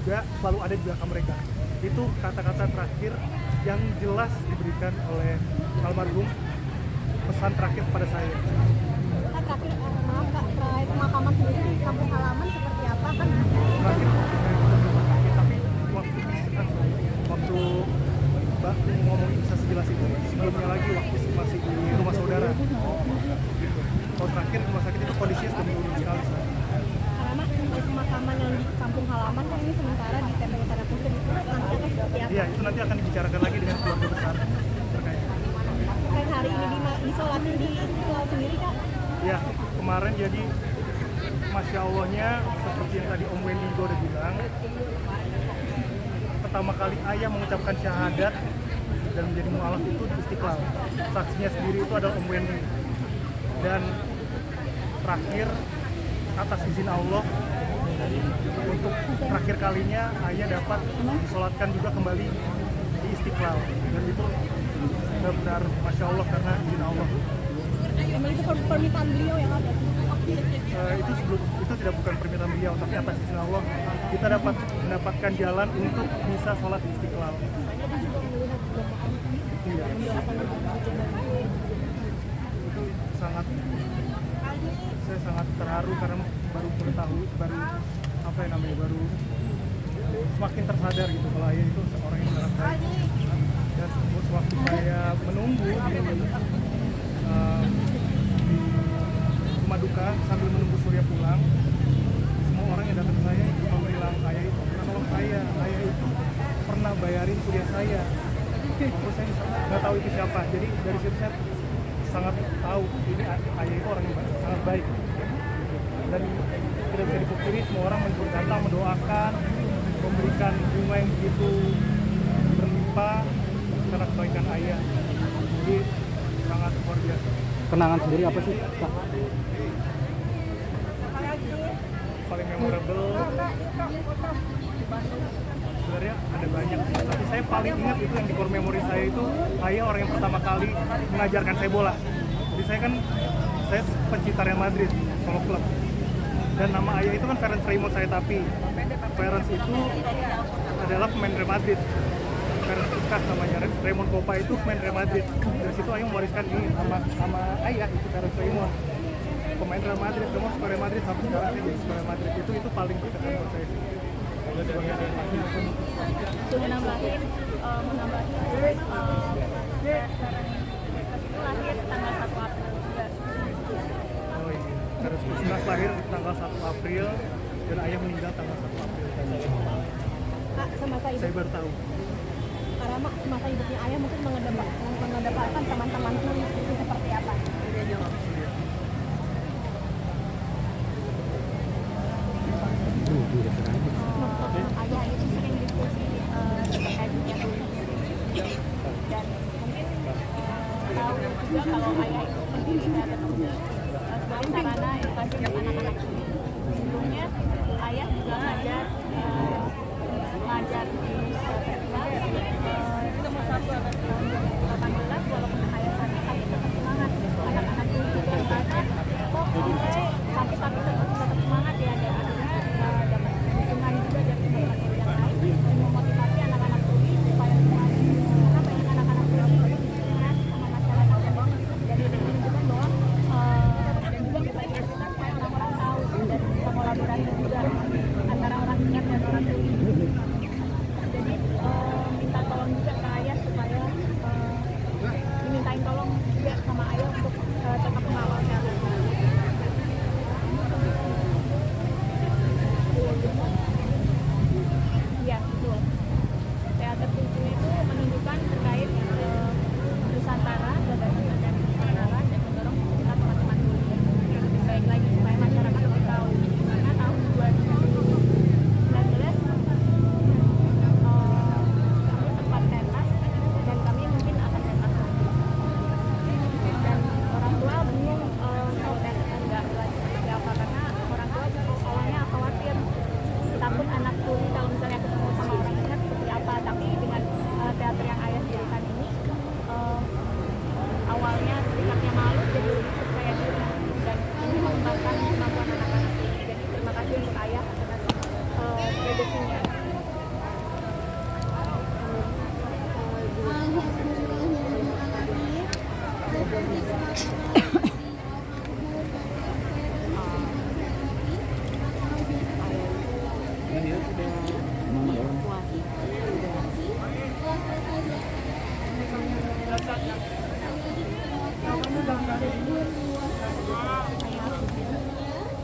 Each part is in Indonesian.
juga selalu ada di belakang mereka. Itu kata-kata terakhir yang jelas diberikan oleh almarhum, pesan terakhir pada saya. Kak, terakhir maaf Kak, terkait pemakaman sendiri kampung halaman seperti apa kan? Terakhir waktu saya ke rumah sakit, tapi waktu Mbak ngomongin bisa sejelas itu sebelumnya lagi waktu masih di rumah saudara gitu. Kalau terakhir rumah sakit itu kondisinya sudah menurun sekali. Karena untuk pemakaman yang di kampung halaman kan ini sementara di TPU Tanah Kusir itu nanti akan seperti apa? Iya, itu nanti akan dibicarakan lagi dengan keluarga besar terkait. Terkait hari ini disolatin di Istiqlal sendiri Kak? Ya, kemarin jadi Masya Allahnya seperti yang tadi Om Wendy juga udah bilang, pertama kali ayah mengucapkan syahadat dan menjadi mu'alaf itu di Istiqlal. Saksinya sendiri itu adalah Om Wendy. Dan terakhir atas izin Allah untuk terakhir kalinya ayah dapat disolatkan juga kembali di Istiqlal. Dan itu benar-benar Masya Allah karena izin Allah. Emang itu permintaan beliau yang ada? Itu tidak bukan permintaan beliau, tapi atas izin Allah kita dapat mendapatkan jalan untuk bisa sholat di Istiqlal. Iya. Itu saya sangat terharu karena baru mengetahui, baru semakin tersadar gitu kalau ayah itu seorang yang sangat baik. Dan sewaktu saya menunggu di rumah duka sambil menunggu Surya pulang, semua orang yang datang ke saya itu bilang ayah itu pernah nolong saya, ayah itu pernah bayarin kuliah saya. Walaupun saya nggak tahu itu siapa, jadi dari situ saya sangat tahu ini ayah itu orang yang sangat baik. Dan tidak bisa dipungkiri semua orang datang mendoakan, memberikan bunga yang begitu berlimpah karena kebaikan ayah. Jadi sangat luar biasa. Kenangan sendiri apa sih Kak? Paling memorable sebenarnya ada banyak, tapi saya paling ingat itu yang di core memory saya itu ayah orang yang pertama kali mengajarkan saya bola. Jadi saya pencinta Real Madrid sama klub, dan nama ayah itu kan Ferenc Raymond Sayetapi. Ferenc itu adalah pemain Real Madrid, Ferenc Puskas namanya, Raymond Kopa itu pemain Real Madrid. Dari situ ayah mewariskan ini sama ayah itu Ferenc Raymond, pemain Real Madrid, kamu suka Real Madrid sampai sekarang dia suka Real Madrid. Itu paling berkesan buat saya. Sudah nambahin, lahir tanggal 1 April juga. Oh iya, Ferenc Puskas lahir tanggal 1 April dan ayah meninggal tanggal 1 April. Kak, semasa Saya hidup, baru tahu. karena semasa hidupnya ayah mungkin mengedepankan teman-teman itu seperti apa? Ayah itu sering diskusi terkait dunia politik, dan mungkin tahu juga kalau ayah itu pendidik teater sebagai sarana edukasi untuk anak-anak. Sebelumnya ayah juga ngajar di Setelah itu tahun 2018, walaupun ayah sakit tapi tetap semangat anak-anak ini juga merasa kok saya sakit tapi tetap semangat ya, dan akhirnya dapat dukungan juga dari teman-teman yang lain dan memotivasi anak-anak tuli supaya semangat, karena banyak anak-anak tuli yang diskriminasi sama masyarakat, dan itu menunjukkan bahwa dan juga kebaikan kita supaya orang-orang tahu dan bisa kolaborasi juga antara orang Ingat dan orang tuli. Jadi minta tolong juga ke ayah supaya dimintain tolong juga sama ayah untuk tetap mengawal teater. Iya, betul. Teater Tugu itu menunjukkan terkait Nusantara, gagasan dari Nusantara, dan mendorong kita teman-teman tuli lebih baik lagi supaya masyarakat lebih tahu. Karena tahun 2019 kami sempat pentas dan kami mungkin akan pentas lagi, dan orang tua bingung kalau teaternya nggak seperti apa, karena orang tua awalnya khawatir, takut anak tuli kalau misalnya ketemu sama orang Ingat seperti apa. Tapi dengan teater yang ayah dirikan ini, awalnya sikapnya malu jadi lebih percaya diri dan ingin mengembangkan kemampuan anak-anak tuli. Jadi terima kasih untuk ayah atas legasinya. tua sih.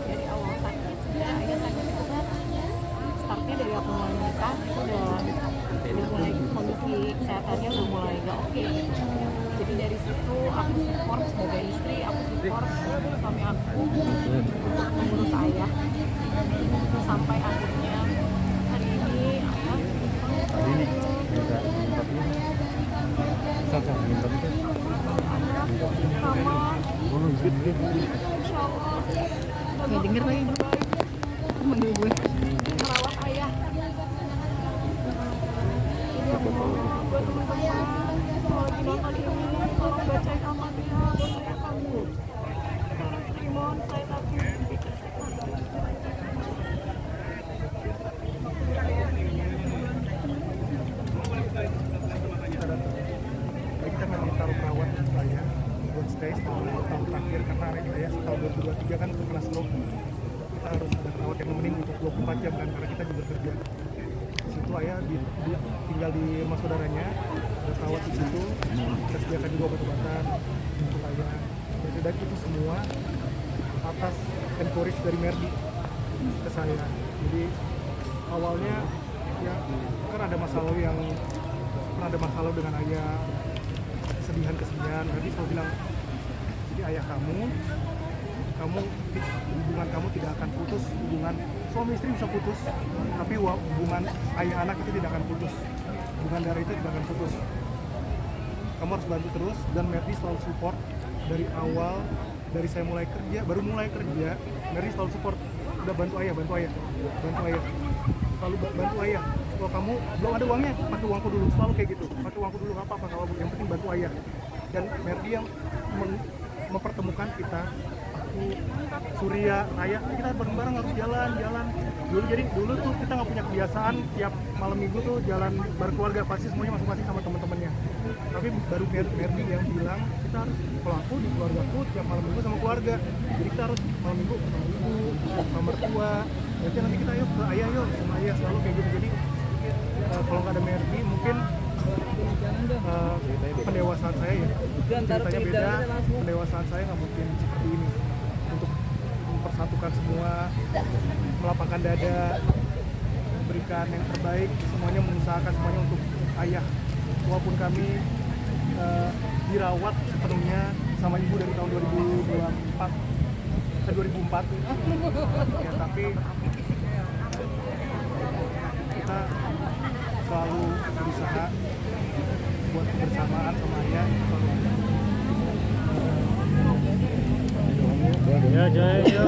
Dari awal sakit sebenarnya ayah sakit itu kan startnya dari aku mulai menikah itu udah mulai kondisi kesehatannya udah mulai gak oke gitu. Jadi dari situ aku support sebagai istri, aku support suami aku untuk mengurus ayah sampai akhirnya hari ini ayah Ini juga tempatnya. Sama minta itu. anak sama Oh, gitu. insya Allah Nggak denger lagi. Manggil gue. merawat ayah. Jadi aku mau buat teman-teman kalau lagi nonton ini tolong bacain Al-Fatihah buat ayah kamu. Rimon, saya lagi Kita memang taruh perawat saya buat stay setahun terakhir karena anak saya tahun 2023 kan terkena stroke. Kita harus ada perawat yang nemenin untuk 24 jam kan karena kita juga kerja. Di situ ayah tinggal di rumah saudaranya, ada perawat di situ, kita sediakan juga obat-obatan untuk ayah. Dan itu semua atas encourage dari Merdi ke saya. Jadi awalnya ya kan ada masalah yang pernah ada masalah dengan ayah, kesedihan Merdi selalu bilang, jadi ayah kamu hubungan kamu tidak akan putus, hubungan suami istri bisa putus, tapi hubungan ayah anak itu tidak akan putus, hubungan darah itu tidak akan putus. Kamu harus bantu terus, dan Merdi selalu support dari awal, dari saya baru mulai kerja, Merdi selalu support, udah bantu ayah, selalu bantu ayah. Kalau kamu belum ada uangnya, pakai uangku dulu, selalu kayak gitu, pakai uangku dulu, nggak apa-apa, kalau yang penting bantu ayah. Dan Merdi yang mempertemukan kita, aku, Surya, Raya, kita bareng-bareng harus jalan. Dulu tuh kita nggak punya kebiasaan tiap malam minggu tuh jalan berkeluarga, pasti semuanya masing-masing sama teman-temannya. Tapi baru Merdi yang bilang kita harus, kalau aku di keluargaku tiap malam minggu sama keluarga, jadi kita harus malam minggu sama ibu, sama mertua, nanti kita yuk ke ayah yuk, sama ayah, selalu kayak gitu. Jadi kalau nggak ada Merdi mungkin pendewasaan saya ya ceritanya beda, pendewasaan saya nggak mungkin seperti ini untuk mempersatukan semua, melapangkan dada, memberikan yang terbaik, semuanya mengusahakan semuanya untuk ayah, walaupun kami dirawat sepenuhnya sama ibu dari tahun 2004 ya, tapi kita selalu berusaha buat kebersamaan sama ayah, selalu Ya, Jaya.